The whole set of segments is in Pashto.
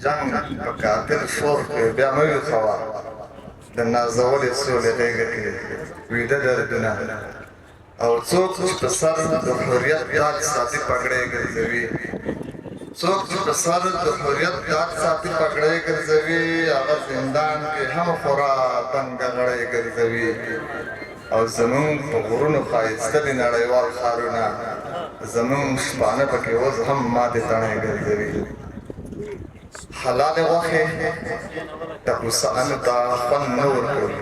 جنگ په قاتل شور کې بیا مې خوا د نازولې سولې غېږه کې ویده دردونه او څوک چې په سر د حریت تاج ساتي پګړۍ ګرځوي څوک چې په سر د حریت تاج ساتي پګړۍ ګرځوي هغه زندان کې هم خورا تنګه غړۍ ګرځوي او زمونږ په غرونو ښایسته دي نړیوال ښارونه زمونږ شپانه پکې اوس هم ماتې تڼۍ ګرځوي حلال غوښې ټپوسانو ته خوند نه ورکوي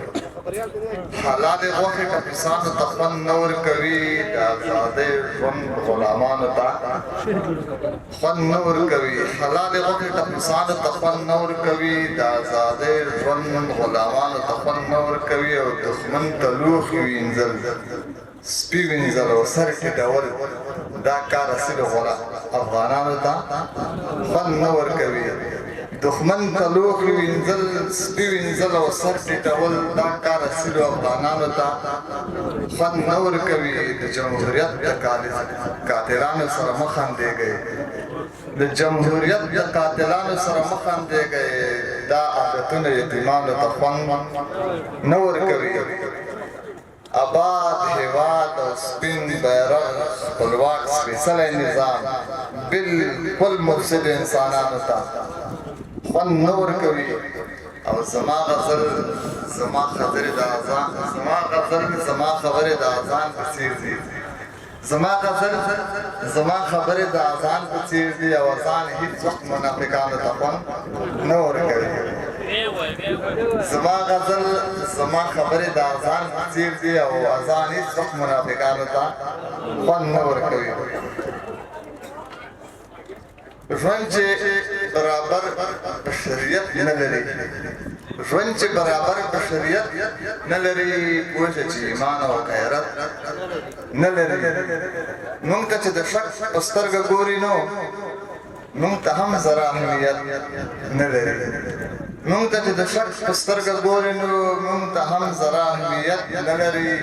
حلال غوښې ټپوسانو ته خوند نه ورکوي د ازادۍ ژوند غلامانو ته خوند نه ورکوي حلال غوښې ټپوسانو ته خوند نه ورکوي د ازادۍ ژوند غلامانو ته خوند نه ورکوي او دښمن ته لوښي وینځل سپي وینځل او سر ټیټول دا کار اصل افغانانو ته خوند نه ورکوي دښمن ته لوښي وینځل سپي وینځل او سر ټیټول دا کار اصل افغانانو ته خوند نه ورکوي د جمهوریت د قاتلانو سره مخ اندېږئ د جمهوریت د قاتلانو سره مخ اندېږئ دا عادتونه یتیمانو ته خوند نه ورکوي آباد هیواد او سپین بیرغ خپلواک سپېڅلی نظام بالکل مفسد انسانانو ته خوند نه ورکوي او زما غزل زما خبرې د اذان په څېر دي زما غزل زما خبرې د اذان په څېر دي او اذان هېڅ وخت منافقانو ته خوند نه ورکوي زما غزل زما خبرې د اذان په څېر دي او اذان هېڅ وخت منافقانو ته خوند نه ورکوي ژوند چې برابر بشریت نه لري ژوند چې برابر بشریت نه لري پوه شه چې ایمان او غیرت نه لري موږ ته چې د شک په سترګه ګوري نو موږ ته هم ذره اهمیت نه لري موږ ته چې د شک په سترګه ګوري نو موږ ته هم ذره اهمیت نه لري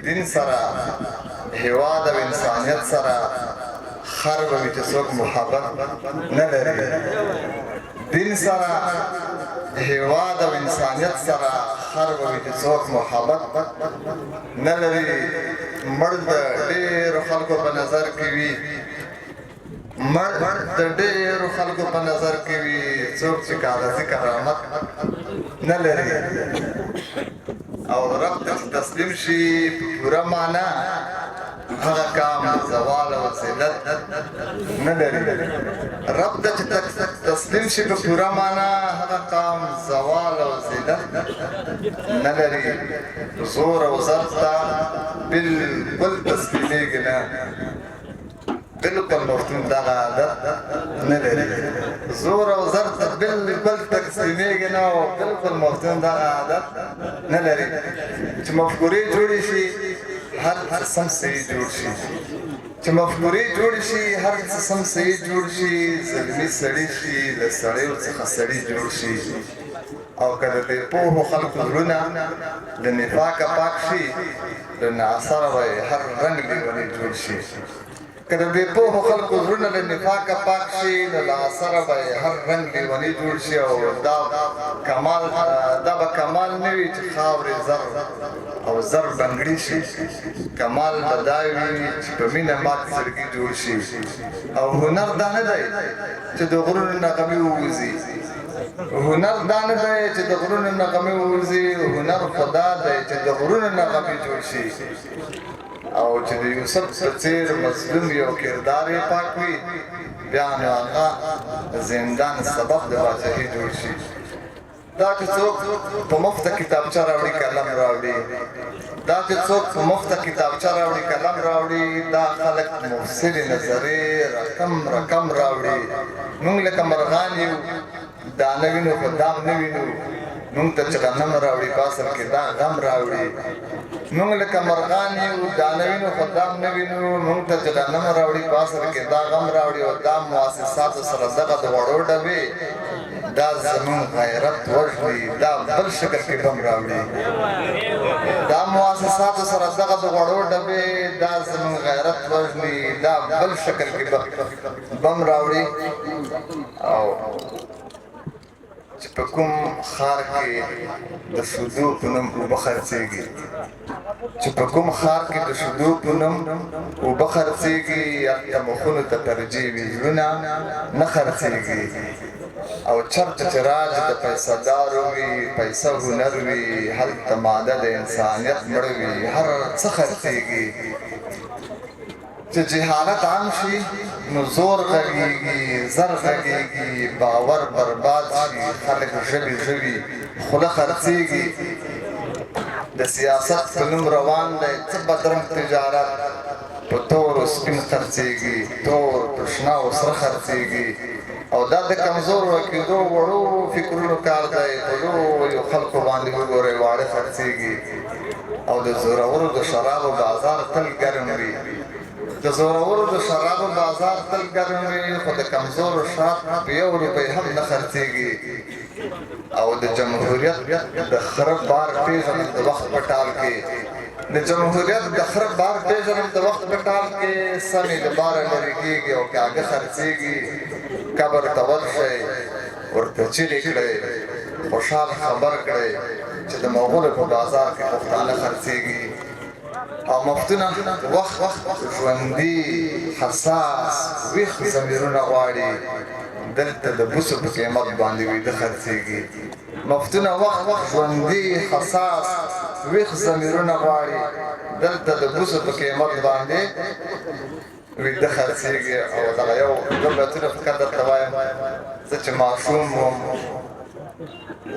دین سره هېواد او انسانیت سره خر به وي چې څوک محبت نه لري دین سره هېواد او انسانیت سره خر به وي چې څوک محبت نه لري مړ د ډېرو خلکو په نظر کې وي مړ د ډېرو خلکو په نظر کې وي څوک چې کاغذي کرامت نه لري او رب ته تسلیم شي په پوره معنا هغه کام زوال او ذلت نه لري رب ته چې تسلیم شي په پوره معنا هغه کام زوال او ذلت نه لري زور او زر ته بالکل تسلیمېږي نه بالکل مفتون دغه عادت نه لري زور او زر ته بالکل تسلیمېږي نه او بالکل مفتون دغه عادت نه لري چې مفکورې جوړې شي هر قسم صحیح جوړ شي چې مفکورې جوړې شي هر قسم صحیح جوړ شي ظلمي سړي شي له سړیو څخه سړي جوړ شي او که د دې پوهو خلکو زړونه له نفاقه پاک شي له ناثره به هر رنګ لیونی جوړ شي که د دې پوهو خلکو زړونه له نفاقه پاک شي له ناثره به هر رنګ لیونی جوړ شي او دا به کمال نه وي چې خاورې زر او زر بنګړي شي کمال به دا وي چې په مینه مات زړګي جوړ شي او هنر دا نه دی چې د غرونو نغمې ووځي هنر دا نه دی چې د غرونو نغمې ووځي هنر خو دا دی چې د غرونو نغمې جوړ شي او چې د یوسف په څېر مظلوم یو کردار یې پاک وي بیا نو هغه زندان سبب د بادشاهي جوړ شي دا چې څوک په مفته کتابچه راوړي قلم راوړي دا چې څوک په مفته کتابچه راوړي قلم راوړي دا خلک مفسدې نظرې رقم راوړي موږ لکه مرغان یو دانه وینو خو دام نه وینو موږ ته چې غنم راوړي په اصل کې دا غم راوړي موږ لکه مرغان یو دانه وینو خو دام نه وینو موږ ته چې غنم راوړي په اصل کې دا غم راوړي او دا مؤسساتو سره دغه د وړو ډبې دا زمون غیرت وژني دا بل شکل کې بم راوړي دا مؤسساتو سره دغه د غوړو ډبې دا زمون غیرت وژني دا بل شکل کې بم راوړي او په کوم ښار کې د شودو په نوم اوبه خرڅېږي چې په کوم ښار کې د شودو په نوم اوبه خرڅېږي هلته مخونو ته ترجیح وي زړونه نه خرڅېږي او چرته چې راج د پیسه دارو وي پیسه هنر وي هلته ماده د انسانیت مړه وي هر څه خرڅېږي چې جهالت عام شي نو زور غږیږي زر غږیږي باور برباد شي خلک ژبې خوله خرڅېږي د سیاست په نوم روان دی څه بدرنګ تجارت په تور و سپین خرڅېږي تور په شنه او سره خرڅېږي او دا د کمزورو کېدو وړو فکرونو کار دی په لویو خلکو باندې وګورئ واړه خرڅېږي او د زورورو د شرابو بازار تل ګرم وي د زورورو د شرابو بازار تل ګرم وي خو د کمزورو شراب په 1 روپۍ هم نه خرڅېږي او د جمهوریت د خره بار پیژنم د وخت په ټال کې د جمهوریت د خره بار پیژنم د وخت په ټال کې سمې د باره لرې کېږي او کاږه خرڅېږي قبر ته ورشئ ورته چیغې کړئ خوشحال خبر کړئ چې د مغولو په بازار کې پښتانه خرڅېږي او مفتونه وخت ژوندي حساس ویښ ضمیرونه غواړي دلته د بوسو په قیمت باندې ویده خرڅېږي مفتونه وخت ژوندي حساس ویښ ضمیرونه غواړي دلته د بوسو په قیمت باندې ویده خرڅېږي او دغه یو دوه بیتونه فقط درته وایم زه چې ماشوم وم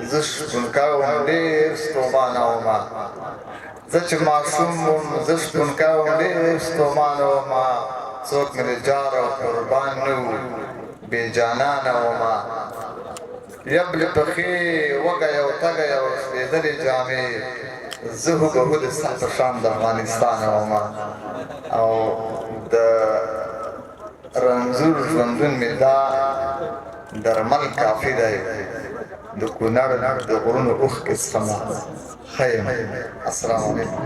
زه شپونکی وم ډېر ستومانه ومه زه چې ماشوم وم زه شپونکی وم ډېر ستومانه ومه څوک مې د جار او قربان نه وو بې جانانه ومه یبلې پښې وږی او تږی او شلېدلې جامې زه هوبهو د ستا په شان د افغانستانه ومه او د رنځور ژوندون مې دا درمل کافي دی د کونړ د غرونو اوښکې څښمه ښه یم السلام علیکم